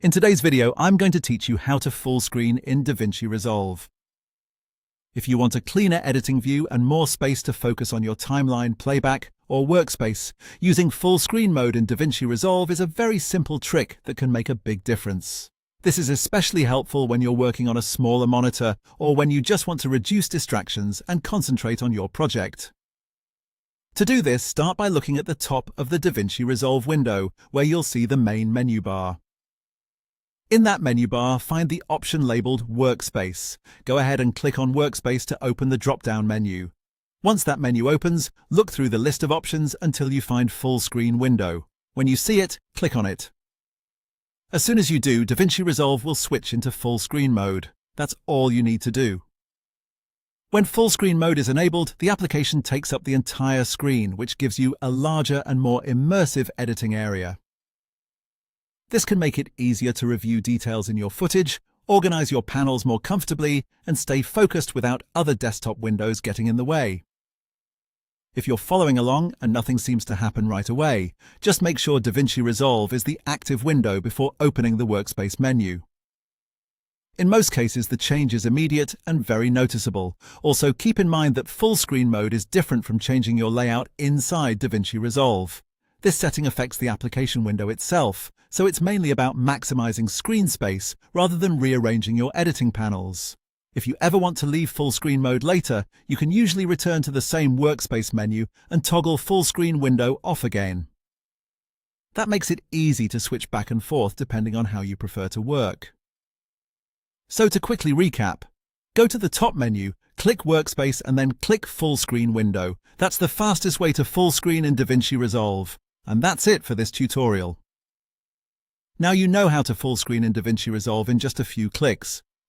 In today's video, I'm going to teach you how to full screen in DaVinci Resolve. If you want a cleaner editing view and more space to focus on your timeline, playback, or workspace, using full screen mode in DaVinci Resolve is a very simple trick that can make a big difference. This is especially helpful when you're working on a smaller monitor or when you just want to reduce distractions and concentrate on your project. To do this, start by looking at the top of the DaVinci Resolve window, where you'll see the main menu bar. In that menu bar, find the option labeled Workspace. Go ahead and click on Workspace to open the drop-down menu. Once that menu opens, look through the list of options until you find Full Screen Window. When you see it, click on it. As soon as you do, DaVinci Resolve will switch into full screen mode. That's all you need to do. When full screen mode is enabled, the application takes up the entire screen, which gives you a larger and more immersive editing area. This can make it easier to review details in your footage, organize your panels more comfortably, and stay focused without other desktop windows getting in the way. If you're following along and nothing seems to happen right away, just make sure DaVinci Resolve is the active window before opening the Workspace menu. In most cases, the change is immediate and very noticeable. Also, keep in mind that full screen mode is different from changing your layout inside DaVinci Resolve. This setting affects the application window itself, so it's mainly about maximizing screen space rather than rearranging your editing panels. If you ever want to leave full screen mode later, you can usually return to the same Workspace menu and toggle full screen window off again. That makes it easy to switch back and forth depending on how you prefer to work. So to quickly recap, go to the top menu, click Workspace and then click Full Screen Window. That's the fastest way to full screen in DaVinci Resolve. And that's it for this tutorial. Now you know how to full screen in DaVinci Resolve in just a few clicks.